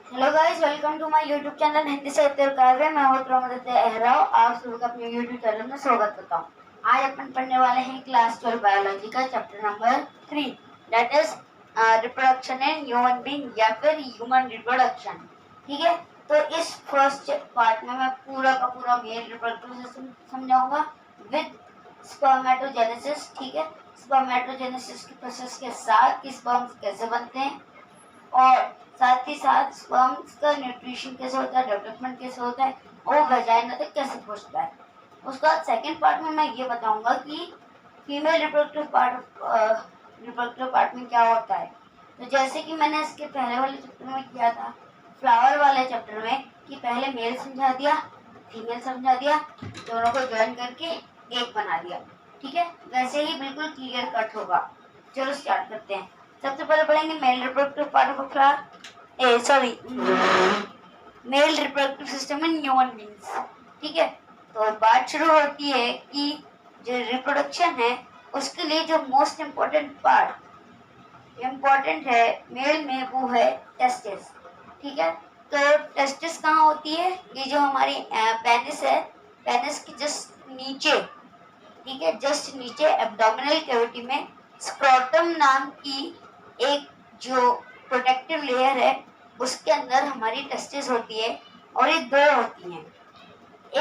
Hello guys, welcome to my YouTube channel Hindi साहित्य कार्य। मैं हूं प्रमोदित अहराव। आप सभी का अपने यूट्यूब चैनल में स्वागत करता हूं। आज अपन पढ़ने वाले हैं क्लास 12 बायोलॉजी का chapter number 3, that is reproduction in human being या फिर ह्यूमन रिप्रोडक्शन। ठीक है, तो इस फर्स्ट पार्ट में मैं पूरा का पूरा मेल रिप्रोडक्टिव सिस्टम समझाऊंगा विद स्पर्मेटोजेनेसिस। ठीक है, स्पर्मेटोजेनेसिस की प्रोसेस के साथ कि स्पर्म्स कैसे बनते हैं और साथ ही साथ स्पर्म्स का न्यूट्रिशन कैसे होता है, डेवलपमेंट कैसे होता है और वजाइना तक कैसे पहुंचता है। उसके बाद सेकेंड पार्ट में मैं ये बताऊंगा कि फीमेल रिप्रोडक्टिव पार्ट में क्या होता है। तो जैसे कि मैंने इसके पहले वाले चैप्टर में किया था, फ्लावर वाले चैप्टर में, कि पहले मेल समझा दिया, फीमेल समझा दिया, दोनों को ज्वाइन करके एक बना दिया। ठीक है, वैसे ही बिल्कुल क्लियर कट होगा। चलो स्टार्ट करते हैं। सबसे पहले पढ़ेंगे male reproductive part of male reproductive system in human beings. ठीक है, तो बात शुरू होती है कि जो रिप्रोडक्शन है उसके लिए जो मोस्ट इम्पोर्टेंट है मेल में, वो है टेस्टिस। ठीक है, तो टेस्टिस कहाँ होती है? ये जो हमारी पेनिस है, पेनिस की जस्ट नीचे, ठीक है, जस्ट नीचे एब्डोमिनल कैविटी में स्क्रोटम नाम की एक जो प्रोटेक्टिव लेयर है उसके अंदर हमारी टेस्टिस होती है, और ये दो होती हैं।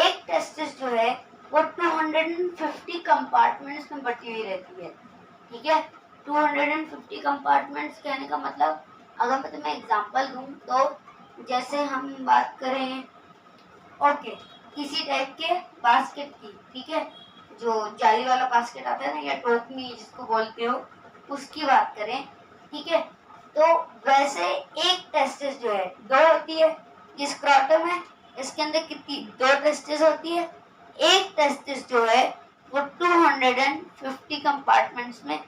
एक टेस्टिस जो है वो 250 कंपार्टमेंट्स में बटी हुई रहती है। ठीक है, 250 कंपार्टमेंट्स कहने का मतलब, अगर मैं तुम्हें एग्जांपल दूं तो जैसे हम बात करें किसी टाइप के बास्केट की, ठीक है, जो जाली वाला बास्केट आता है ना, या टोकनी जिसको बोलते हो, उसकी बात करें। ठीक है, तो वैसे एक टेस्टिस जो है दो होती है। ये स्क्रोटम है, इसके अंदर कितनी, दो टेस्टिस होती है। एक टेस्टिस जो है वो 250 कंपार्टमेंट्स में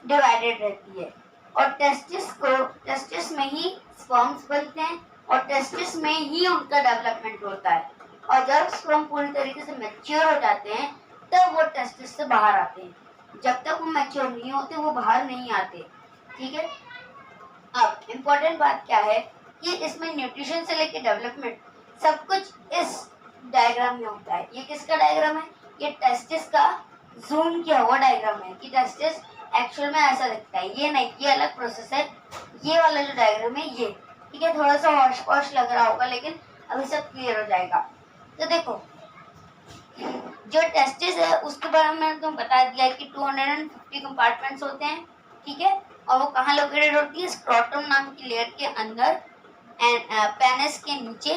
डिवाइडेड रहती है, और टेस्टिस में ही स्पर्म्स बनते हैं और टेस्टिस में ही उनका डेवलपमेंट होता है। और जब स्पर्म पूरी तरीके से मैच्योर हो जाते हैं तब वो टेस्टिस से बाहर आते हैं। जब तक वो मैच्योर नहीं होते वो बाहर नहीं आते। ठीक है, अब इम्पोर्टेंट बात क्या है कि इसमें न्यूट्रिशन से लेकर डेवलपमेंट सब कुछ इस डायग्राम में होता है। ये किसका डायग्राम है? ये टेस्टिस का जूम किया हुआ डायग्राम है कि टेस्टिस एक्चुअल में ऐसा दिखता है। ये नहीं, ये अलग प्रोसेस है। ये वाला जो डायग्राम है ये, ठीक है, थोड़ा सा हॉश पॉश लग रहा होगा लेकिन अभी सब क्लियर हो जाएगा। तो देखो, जो टेस्टिस है उसके बारे में मैंने तुम बता दिया कि 250 कंपार्टमेंट्स होते हैं। ठीक है, और वो कहाँ लोकेटेड होती है? स्क्रोटम नाम की लेयर के अंदर एंड पेनिस के नीचे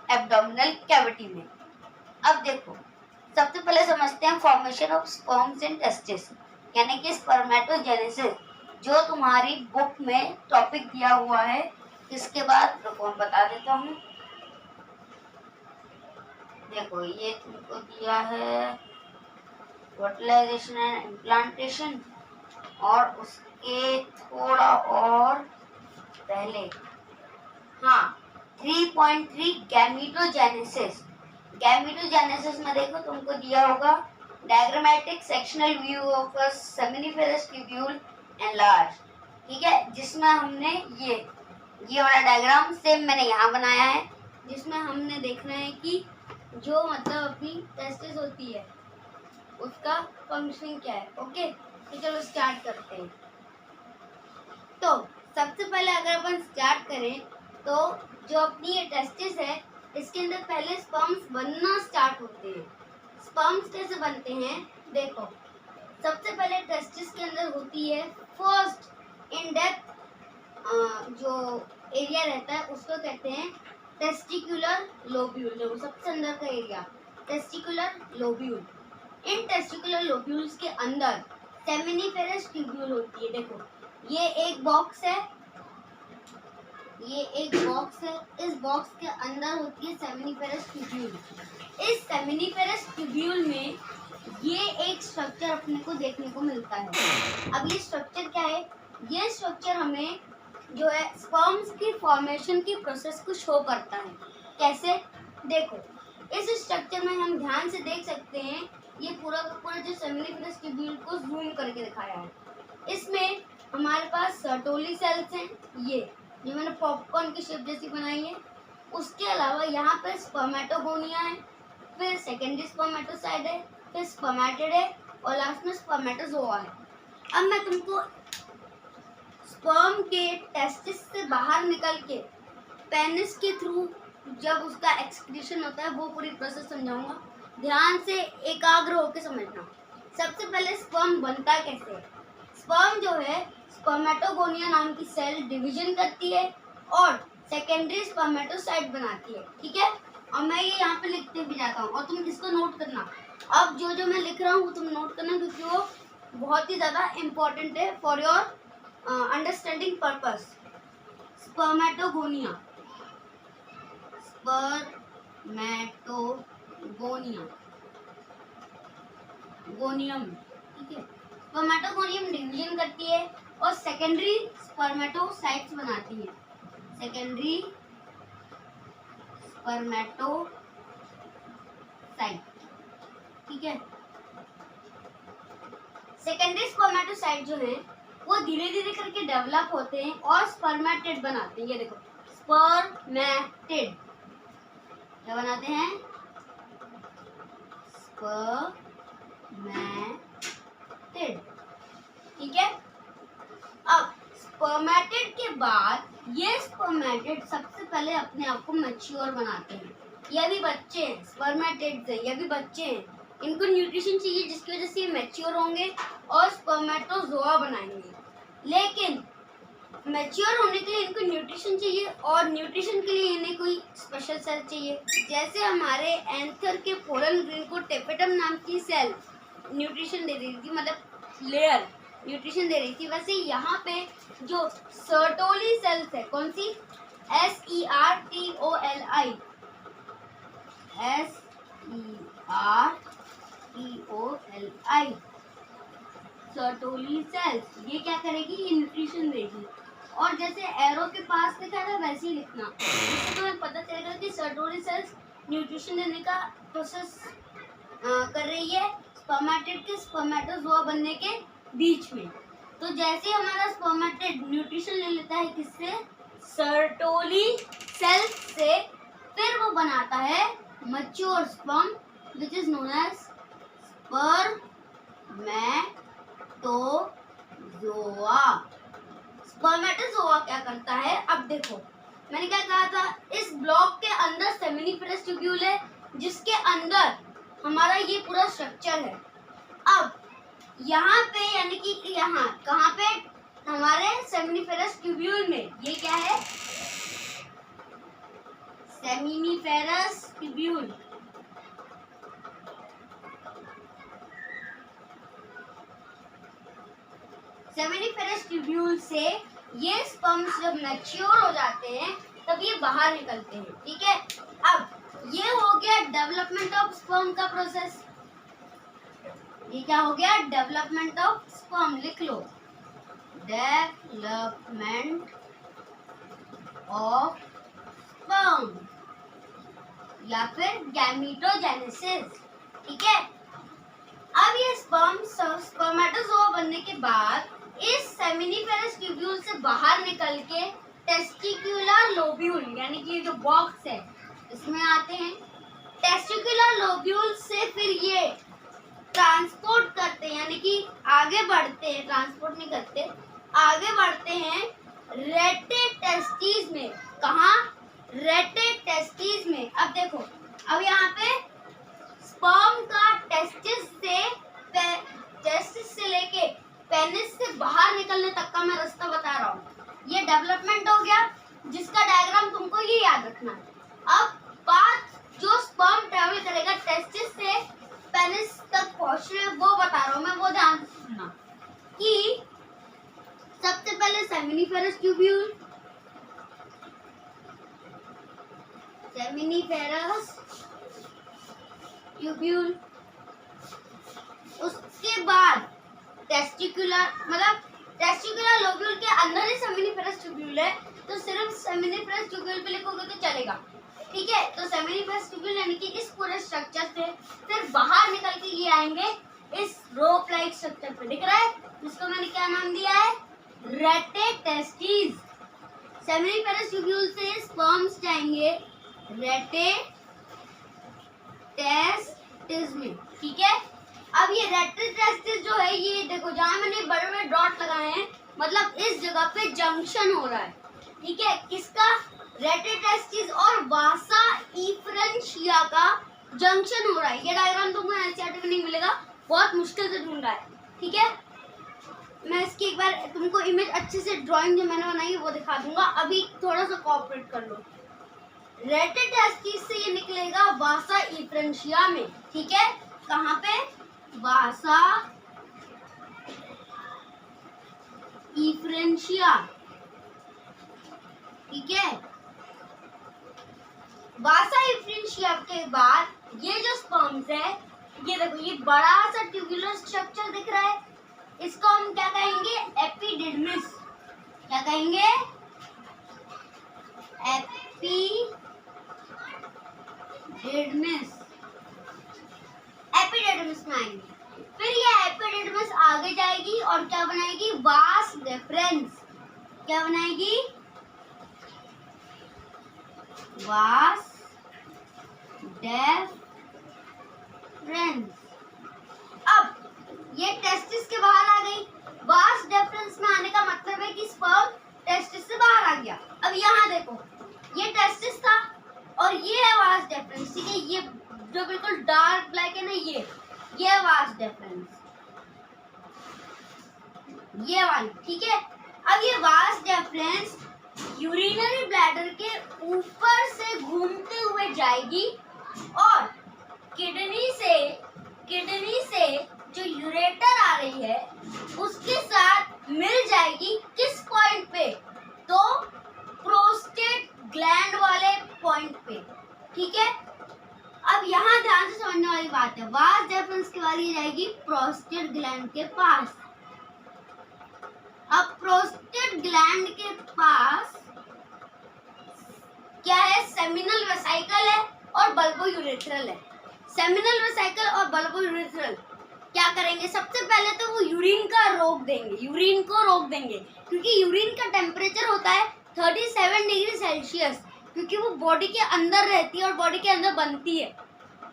एब्डोमिनल कैविटी में। अब देखो, सबसे पहले समझते हैं formation of sperms in testis, यानी कि स्पर्मेटोजेनेसिस, जो तुम्हारी बुक में टॉपिक दिया हुआ है। इसके बाद रुको मैं बता देता हूँ। देखो, ये तुमको दिया है फर्टिलाइजेशन एंड इम्प्लांटेशन, और उसके थोड़ा और पहले, हाँ, 3.3 गैमीटोजेनेसिस। गैमीटोजेनेसिस में देखो तुमको दिया होगा diagrammatic sectional view of a seminiferous tubule enlarge. ठीक है, जिसमें हमने ये वाला डायग्राम सेम मैंने यहाँ बनाया है, जिसमें हमने देखना है कि जो मतलब अपनी टेस्टिस होती है उसका फंक्शन क्या है। ओके, तो चलो स्टार्ट करते हैं। तो सबसे पहले अगर अपन स्टार्ट करें तो जो अपनी ये टेस्टिस है इसके अंदर पहले स्पर्म्स बनना स्टार्ट होते हैं। स्पर्म्स कैसे बनते हैं? देखो, सबसे पहले टेस्टिस के अंदर होती है फर्स्ट इन डेप्थ जो एरिया रहता है उसको कहते हैं टेस्टिकुलर लोब्यूल। जो सबसे अंदर का एरिया, टेस्टिकुलर लोब्यूल। इन टेस्टिकुलर लोब्यूल्स के अंदर सेमिनिफेरस ट्यूब्यूल होती है। देखो, ये एक बॉक्स है, इस बॉक्स के अंदर होती है सेमिनिफेरस ट्यूब्यूल। इस सेमिनिफेरस ट्यूब्यूल में ये एक स्ट्रक्चर अपने को देखने को मिलता है। अब ये स्ट्रक्चर क्या है? ये स्ट्रक्चर हमें जो है स्पर्म्स की फॉर्मेशन की प्रोसेस को शो करता है। कैसे? देखो, इस स्ट्रक्चर में हम ध्यान से देख सकते हैं, ये पूरा का पूरा जो सेमिनिफेरस ट्यूब्यूल को जूम करके दिखाया है। इसमें हमारे पास सर्टोली सेल्स हैं, ये जो मैंने पॉपकॉर्न की शेप जैसी बनाई है। उसके अलावा यहाँ पे स्पर्मेटोगोनिया है, फिर सेकेंडरी स्पर्मेटोसाइट है, फिर स्पर्मेटिड है और लास्ट में स्पर्मेटोजोआ है। अब मैं तुमको स्पर्म के टेस्टिस से बाहर निकल के पेनिस के थ्रू जब उसका एक्सक्रीशन होता है वो पूरी प्रोसेस समझाऊंगा। ध्यान से एकाग्र होकर समझना। सबसे पहले स्पर्म बनता कैसे है। स्पर्म जो है स्पर्मेटोगोनिया नाम की सेल डिवीजन करती है और सेकेंडरी स्पर्मेटोसाइट बनाती है, ठीक है। और मैं ये यहाँ पे लिखते भी जाता हूँ और तुम इसको नोट करना। अब जो मैं लिख रहा हूँ तुम नोट करना, क्योंकि वो बहुत ही ज़्यादा इम्पोर्टेंट है for your understanding purpose. Spermatogonia, spermatogonia, gonium, ठीक है। स्पर्मेटोगोनियम डिवीजन करती है और सेकेंडरी स्पर्मेटोसाइट्स बनाती है। सेकेंडरी स्पर्मेटोसाइट, ठीक है। सेकेंडरी स्पर्मेटोसाइट जो है वो धीरे धीरे करके डेवलप होते हैं और स्पर्मेटिड बनाते हैं। ये देखो स्पर्मेटिड क्या बनाते हैं, स्पर्मेटिड, ठीक है। अब स्पर्मेटिड के बाद ये स्पर्मेटिड सबसे पहले अपने आप को मैच्योर बनाते हैं। ये भी बच्चे हैं, स्पर्मेटिड से ये भी बच्चे हैं, इनको न्यूट्रिशन चाहिए जिसकी वजह से ये मैच्योर होंगे और स्पर्मेटोजोआ बनाएंगे। लेकिन मैच्योर होने के लिए इनको न्यूट्रिशन चाहिए और न्यूट्रिशन के लिए इन्हें कोई स्पेशल सेल चाहिए। जैसे हमारे एंथर के पोलन ग्रेन को टेपेटम नाम की सेल न्यूट्रिशन दे रही थी, मतलब लेयर न्यूट्रिशन दे रही थी, वैसे यहाँ पे जो सर्टोली सेल्स है, कौन सी, SERTOLI, SERTOLI, सर्टोली सेल्स, ये क्या करेगी, ये न्यूट्रिशन देगी। और जैसे एरो के पास लिखा था वैसे ही लिखना, इससे तुम्हें पता चलेगा कि सर्टोली सेल्स न्यूट्रिशन देने का प्रोसेस कर रही है स्पर्मेटिड के स्पर्मेटोजोआ बनने के बीच में। तो जैसे हमारा स्पर्मेटिड न्यूट्रिशन ले लेता है किससे, सर्टोली सेल्स से, फिर वो बनाता है mature sperm which is known as spermatozoa. Spermatozoa क्या करता है, अब देखो मैंने क्या कहा था, इस ब्लॉक के अंदर सेमिनिफेरस ट्यूब्यूल है जिसके अंदर हमारा ये पूरा स्ट्रक्चर है। अब यहाँ पे यानी कि यहाँ कहाँ पे, हमारे सेमिनिफेरस ट्यूब्यूल में, ये क्या है, सेमिनिफेरस ट्यूब्यूल, सेमिनिफेरस ट्यूब्यूल से ये स्पर्म्स जब मैच्योर हो जाते हैं तब ये बाहर निकलते हैं, ठीक है। अब ये हो गया डेवलपमेंट ऑफ स्पर्म का प्रोसेस। ये क्या हो गया, डेवलपमेंट ऑफ स्पर्म, लिख लो, डेवलपमेंट ऑफ स्पर्म या फिर गैमीटोजेनेसिस, ठीक है। अब ये स्पर्म स्पर्मेटोजोआ बनने के बाद इस सेमिनिफेरस ट्यूब्यूल से बाहर निकल के टेस्टिकुलर लोब्यूल यानी कि जो बॉक्स है इसमें आते हैं। टेस्टिकुलर लोब्यूल से फिर ये ट्रांसपोर्ट करते हैं, यानी कि आगे बढ़ते हैं, ट्रांसपोर्ट नहीं करते, आगे बढ़ते हैं रेटे टेस्टिस में। कहाँ, रेटे टेस्टिस में। अब देखो, अब यहाँ पे स्पर्म का टेस्टिस से लेके पेनिस से बाहर निकलने तक का मैं रास्ता बता रहा हूँ। ये डेवलपमेंट हो गया जिसका डायग्राम तुमको ये याद रखना है। अब बात जो स्पर्म ट्रेवल करेगा टेस्टिस से पेनिस तक पहुंचने, वो बता रहा हूँ मैं, वो ध्यान से सुनना कि सबसे पहले सेमिनिफेरस ट्यूब्यूल, सेमिनिफेरस ट्यूब्यूल, उसके बाद टेस्टिकुलर, मतलब टेस्टिकुलर लोब्यूल के अंदर ही सेमिनिफेरस ट्यूब्यूल है, तो सिर्फ सेमिनिफेरस ट्यूब्यूल पे लिखोगे तो चलेगा, ठीक है। तो सेमिनिफेरस ट्यूब्यूल यानी कि इस पूरे स्ट्रक्चर से फिर बाहर निकल के ये आएंगे इस रोप लाइक स्ट्रक्चर पे, दिख रहा है, जिसको मैंने क्या नाम दिया है, रेटे टेस्टिस, सेमिनिफेरस ट्यूब्यूल से स्पर्म्स जाएंगे रेटेटेस्टिस में, ठीक है। अब ये रेटेटेस्टिस जो है, ये देखो जहाँ मैंने बड़े बड़े डॉट लगाए हैं, मतलब इस जगह पे जंक्शन हो रहा है, ठीक है, किसका, रेटेटेस्टिस और वासा इफ्रेंशिया का जंक्शन हो रहा है। ये डायग्राम तुमको एनसीईआरटी में नहीं मिलेगा, बहुत मुश्किल से ढूंढा है, ठीक है। मैं इसकी एक बार तुमको इमेज अच्छे से ड्राइंग जो मैंने बनाई है वो दिखा दूंगा, अभी थोड़ा सा कोऑपरेट कर लो। रेटेटेस्टिस से ये निकलेगा वासा इफ्रेंशिया में, ठीक है, कहाँ पे, वासा इफ्रेंशिया, ठीक है। वासा इफ्रेंशिया के बाद ये जो स्पर्म्स है, ये देखो ये बड़ा सा ट्यूबुलर स्ट्रक्चर दिख रहा है, इसको हम क्या कहेंगे, एपिडिडमिस। क्या कहेंगे, एपिडिडमिस। एपिडिडमिस में आएंगे, फिर ये एपिडिडमिस आगे जाएगी और क्या बनाएगी, वास डेफरेंस। क्या बनाएगी, वास डेफरेंस। अब ये टेस्टिस के बाहर आ गई, वास डेफरेंस में आने का मतलब है कि स्पर्म टेस्टिस से बाहर आ गया। अब यहाँ देखो, ये टेस्टिस था और ये है वास डेफरेंस, ठीक है, ये जो बिल्कुल डार्क ब्लैक है ना, ये है वास डेफरेंस, ये वाली, ठीक है। अब ये वास डेफरेंस यूरिनरी ब्लैडर के ऊपर से घूमते हुए जाएगी और किडनी से जो यूरेटर आ रही है उसके साथ मिल जाएगी, किस पॉइंट पे, तो प्रोस्टेट ग्लैंड वाले पॉइंट पे, ठीक है। अब यहाँ ध्यान से समझने वाली बात है, वास डेफरेंस के बाद ये जाएगी प्रोस्टेट ग्लैंड के पास। अब प्रोस्टेट ग्लैंड के पास क्या है, सेमिनल वेसिकल है और बल्बो यूरेथ्रल है। सेमिनल वेसिकल और बल्बो यूरेथ्रल क्या करेंगे, सबसे पहले तो वो यूरिन को रोक देंगे, क्योंकि यूरिन का टेम्परेचर होता है 37 डिग्री सेल्सियस, क्योंकि वो बॉडी के अंदर रहती है और बॉडी के अंदर बनती है।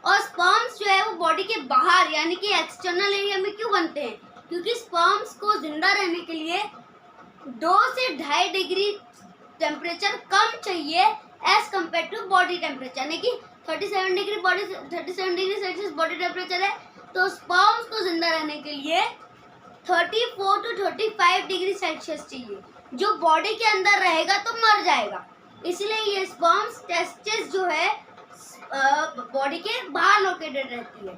और स्पर्म्स जो है वो बॉडी के बाहर यानी कि एक्सटर्नल एरिया में क्यों बनते हैं, क्योंकि स्पर्म्स को जिंदा रहने के लिए 2 से 2.5 डिग्री टेम्परेचर कम चाहिए as compared to body temperature, यानी कि 37 डिग्री सेल्सियस बॉडी टेम्परेचर है, तो स्पर्म्स को जिंदा रहने के लिए 34 to 35 डिग्री सेल्सियस चाहिए, जो बॉडी के अंदर रहेगा तो मर जाएगा। इसलिए ये स्पर्म्स टेस्टिस जो है बॉडी के बाहर लोकेटेड रहती है।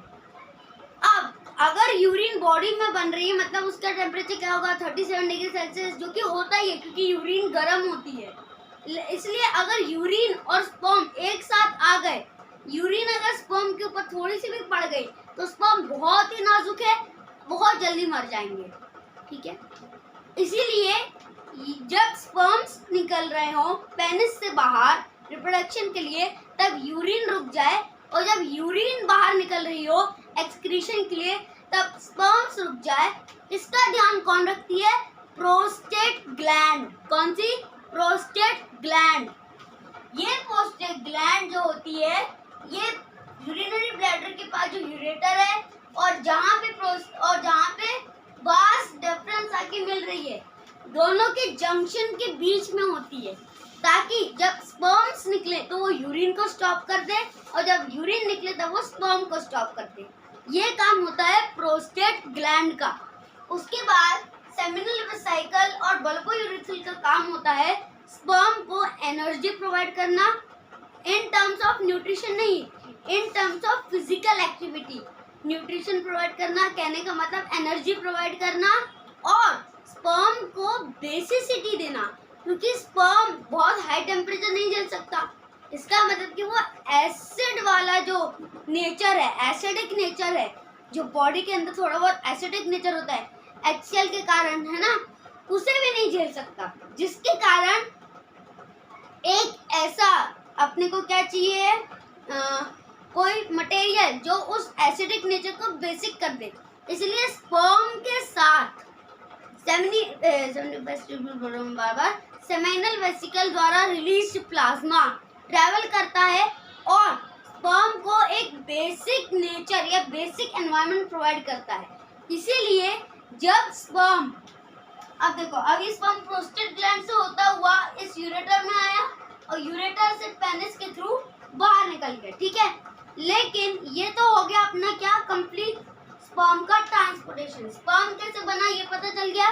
अब अगर यूरिन बॉडी में बन रही है, मतलब उसका टेम्परेचर क्या होगा, 37 डिग्री सेल्सियस, जो कि होता ही है क्योंकि यूरिन गर्म होती है। इसलिए अगर यूरिन और स्पर्म एक साथ आ गए, यूरिन अगर स्पर्म के ऊपर थोड़ी सी भी पड़ गई तो स्पर्म बहुत ही नाजुक है, बहुत जल्दी मर जाएंगे, ठीक है। इसीलिए जब स्पर्म्स निकल रहे हो पेनिस से बाहर रिप्रोडक्शन के लिए, तब यूरिन रुक जाए, और जब यूरिन बाहर निकल रही हो एक्सक्रीशन के लिए, तब स्पर्म्स रुक जाए। इसका ध्यान कौन रखती है, प्रोस्टेट ग्लैंड। कौन सी, प्रोस्टेट ग्लैंड। ये प्रोस्टेट ग्लैंड जो होती है, ये यूरिनरी ब्लैडर के पास जो यूरेटर है और जहाँ पे वास डेफरेंस आके मिल रही है, दोनों के जंक्शन के बीच में होती है, ताकि जब स्पर्म्स निकले तो वो यूरिन को स्टॉप कर दे और जब यूरिन निकले तब वो स्पर्म को स्टॉप कर दे। ये काम होता है प्रोस्टेट ग्लैंड का। उसके बाद सेमिनल वेसिकल और बल्बो यूरेथ्रल का काम होता है स्पर्म को एनर्जी प्रोवाइड करना, इन टर्म्स ऑफ न्यूट्रिशन नहीं, in terms of physical activity. Nutrition provide करना कहने का मतलब एनर्जी प्रोवाइड करना, और स्पर्म को बेसिसिटी देना, क्योंकि स्पर्म बहुत हाई टेम्परेचर नहीं झेल सकता। इसका मतलब कि वो एसिड वाला जो नेचर है, एसिडिक नेचर है, जो बॉडी के अंदर थोड़ा बहुत एसिडिक नेचर होता है HCl के कारण, है ना, उसे भी नहीं झेल सकता। जिसके कारण एक ऐसा अपने को क्या चाहिए, कोई मटेरियल जो उस एसिडिक नेचर को बेसिक कर दे। इसलिए स्पर्म के साथ सेमिनल वेसिकल द्वारा रिलीज प्लाज्मा ट्रैवल करता है और स्पर्म को एक बेसिक नेचर या बेसिक एनवायरनमेंट प्रोवाइड करता है। इसीलिए जब स्पर्म, अब देखो, अभी स्पर्म प्रोस्टेट ग्लैंड से होता हुआ इस यूरेटर में आया और यूरेटर से पेनिस के थ्रू बाहर निकल गया, ठीक है। लेकिन ये तो हो गया अपना क्या, कंप्लीट स्पर्म का ट्रांसपोर्टेशन। स्पर्म कैसे बना ये पता चल गया,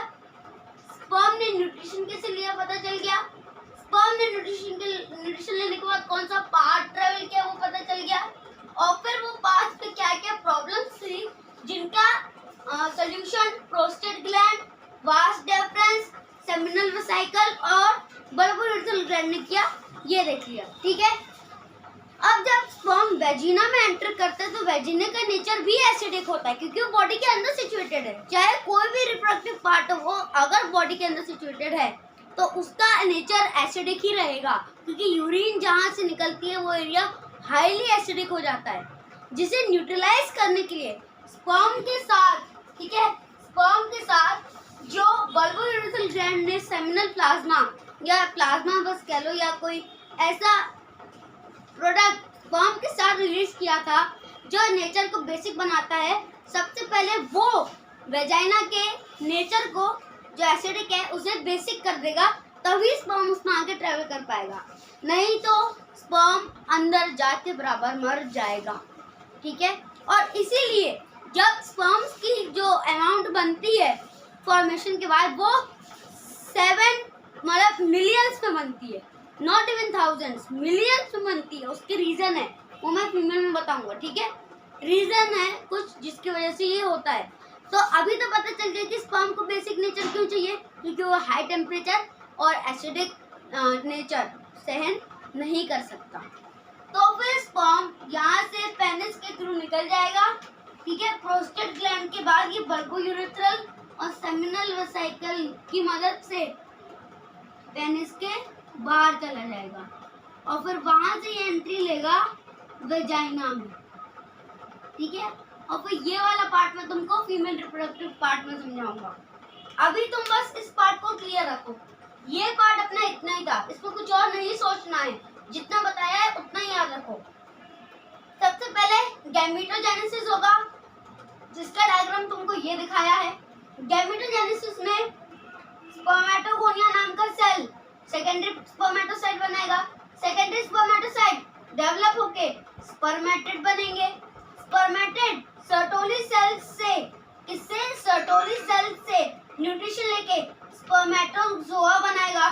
स्पर्म ने न्यूट्रिशन कैसे लिया पता चल गया, स्पर्म ने न्यूट्रिशन लेने के बाद कौन सा पार्ट ट्रेवल किया वो पता चल गया, और फिर वो पार्ट पे क्या क्या प्रॉब्लम्स थी जिनका solution prostate gland, vas deferens, seminal vesicle और बल्बोयूरेथ्रल ग्लैंड ने किया, ये देख लिया, ठीक है। अब जब स्पर्म वेजिना में एंटर करते हैं तो वेजिना का नेचर भी एसिडिक होता है क्योंकि वो बॉडी के अंदर सिचुएटेड है। चाहे कोई भी रिप्रोडक्टिव पार्ट हो, अगर बॉडी के अंदर सिचुएटेड है तो उसका नेचर एसिडिक ही रहेगा क्योंकि यूरिन जहाँ से निकलती है वो एरिया हाईली एसिडिक हो जाता है, जिसे न्यूट्रलाइज करने के लिए स्पर्म के साथ, ठीक है, स्पर्म के साथ जो बल्बोयूरेथ्रल ग्लैंड ने सेमिनल प्लाज्मा या प्लाज्मा बस कह लो या कोई ऐसा प्रोडक्ट स्पर्म के साथ रिलीज किया था जो नेचर को बेसिक बनाता है। सबसे पहले वो वेजाइना के नेचर को जो एसिडिक है उसे बेसिक कर देगा, तभी स्पर्म उसमें आगे ट्रेवल कर पाएगा, नहीं तो स्पर्म अंदर जाते बराबर मर जाएगा, ठीक है। और इसीलिए जब स्पर्म्स की जो अमाउंट बनती है फॉर्मेशन के बाद वो 7 मतलब मिलियंस में बनती है, नॉट इवन थाउजेंड्स, मिलियंस में बनती है। उसके रीजन है वो मैं फीमेल में बताऊंगा, ठीक है। रीजन है कुछ जिसकी वजह से ये होता है। तो अभी तो पता चल गया कि स्पर्म को बेसिक नेचर क्यों चाहिए, क्योंकि वो हाई टेम्परेचर और एसिडिक नेचर सहन नहीं कर सकता। तो फिर स्पर्म यहाँ से पेनिस के थ्रू निकल जाएगा, ठीक है। प्रोस्टेट ग्लैंड के बाद ये बल्बोयूरेथ्रल और सेमिनल वेसिकल की मदद से पेनिस के बाहर चला जाएगा और फिर वहां से ये एंट्री लेगा वेजाइना में, ठीक है। और फिर ये वाला पार्ट में तुमको फीमेल रिप्रोडक्टिव पार्ट में समझाऊंगा। अभी तुम बस इस पार्ट को क्लियर रखो, ये पार्ट अपना इतना ही था, इसमें कुछ और नहीं सोचना है, जितना बताया है उतना ही याद रखो। सबसे पहले गैमेटोजेनेसिस होगा, जिसका डायग्राम तुमको ये दिखाया है। गैमेटोजेनेसिस में स्पर्मेटोगोनिया नाम का सेल सेकेंडरी स्पर्मेटोसाइट बनाएगा, सेकेंडरी स्पर्मेटोसाइट डेवलप होके स्पर्मेटिड बनेंगे, स्पर्मेटिड सर्टोली सेल से, किससे, सर्टोली सेल से न्यूट्रिशन लेके स्पर्मेटोजोआ बनाएगा,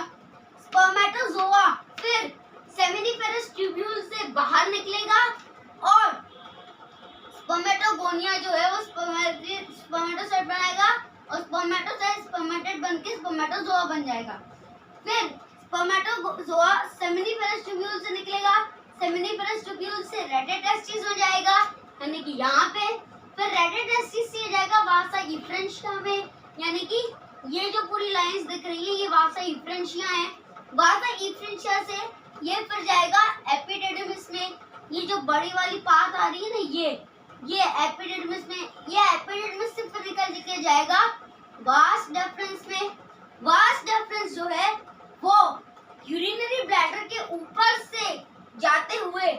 स्पर्मेटोजोआ फिर सेमिनिफेरस ट्यूब्यूल से बाहर निकलेगा और स्पर्मेटोगोनिया जो है वो स्पर्मेटोसाइट बनाएगा और स्पर्मेटोसाइट स्पर्मेटिड बनके स्पर्मेटोजोआ बन जाएगा। फिर स्पर्मेटोजोआ सेमिनिफेरस ट्यूब्यूल से निकलेगा, सेमिनिफेरस ट्यूब्यूल से रेडिटेस्टिस हो जाएगा, यानी कि यहाँ पे, फिर रेडिटेस्टिस से जाएगा वासा इफ्रेंशिया में, यानी कि ये जो पूरी लाइंस दिख रही है ये वासा इफ्रेंशिया है। वासा इफ्रेंशिया से ये फिर जाएगा एपिडिडमिस में, ये जो बड़ी वाली पात आ रही है ना ये एपिडिडमिस में, ये एपिडिडमिस से फिर निकल के जाएगा वास डेफरेंस में। वास डेफरेंस जो है वो यूरिनरी ब्लैडर के ऊपर से जाते हुए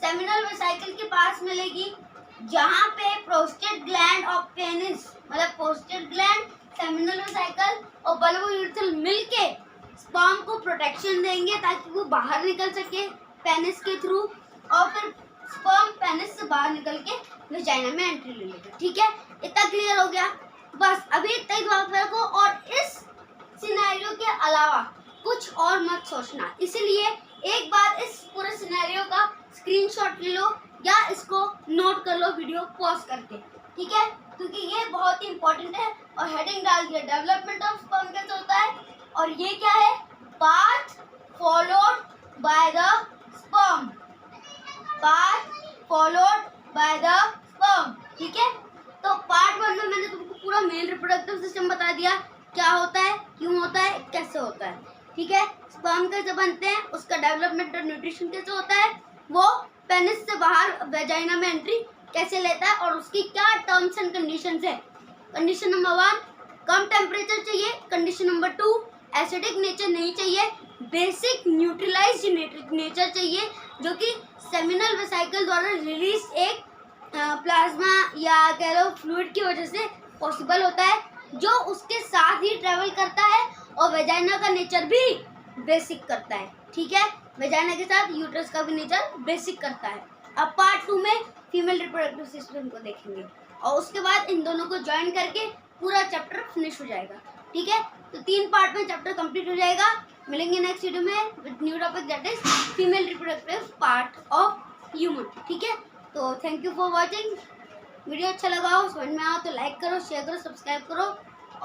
सेमिनल वेसिकल के पास मिलेगी, जहाँ पे प्रोस्टेट ग्लैंड और पेनिस, मतलब प्रोस्टेट ग्लैंड, सेमिनल वेसिकल और बल्बोयूरेथ्रल मिलके स्पर्म को प्रोटेक्शन देंगे ताकि वो बाहर निकल सके पेनिस के थ्रू, और फिर स्पर्म पेनिस से बाहर निकल के वेजाइना में एंट्री ले लेगा, ठीक है। इतना क्लियर हो गया, बस अभी इतना ही बात रखो और इस सिनेरियो के अलावा कुछ और मत सोचना। इसलिए एक बार इस पूरे सिनेरियो का स्क्रीनशॉट ले लो या इसको नोट कर लो वीडियो पॉज करके, ठीक है, क्योंकि ये बहुत ही इंपॉर्टेंट है। और हेडिंग डाल दिया डेवलपमेंट ऑफ स्पर्म कैसे होता है, और ये क्या है, path followed by the sperm, path followed by the sperm, ठीक है। तो पार्ट 1 में मैंने तुमको पूरा मेल रिप्रोडक्टिव सिस्टम बता दिया, क्या होता है, क्यों होता है, कैसे होता है, ठीक है। स्पर्म कैसे बनते हैं, उसका डेवलपमेंट और न्यूट्रिशन कैसे होता है, वो पेनिस से बाहर वेजाइना में एंट्री कैसे लेता है और उसकी क्या टर्म्स एंड कंडीशंस है। कंडीशन नंबर 1 कम टेम्परेचर चाहिए, कंडीशन नंबर 2 एसिडिक नेचर नहीं चाहिए, बेसिक न्यूट्रलाइज्ड नेचर चाहिए, जो कि सेमिनल वेसिकल द्वारा रिलीज एक प्लाज्मा या कह लो फ्लूइड की वजह से पॉसिबल होता है, जो उसके साथ ही ट्रेवल करता है और वेजाइना का नेचर भी बेसिक करता है। ठीक है, वेजाइना के साथ यूट्रस का भी नेचर बेसिक करता है। अब पार्ट 2 में फीमेल रिप्रोडक्टिव सिस्टम को देखेंगे और उसके बाद इन दोनों को ज्वाइन करके पूरा चैप्टर फिनिश हो जाएगा। ठीक है, तो 3 पार्ट में चैप्टर कंप्लीट हो जाएगा। मिलेंगे नेक्स्ट वीडियो में with new topic that is female reproductive part of human. ठीक है, तो thank you for watching. Video अच्छा लगा हो, समझ में आओ तो लाइक करो, शेयर करो, सब्सक्राइब करो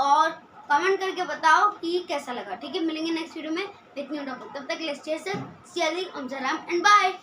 और कमेंट करके बताओ कि कैसा लगा। ठीक है, मिलेंगे नेक्स्ट वीडियो में विद न्यू टॉपिक। तब तक let's stay safe, see you, and bye.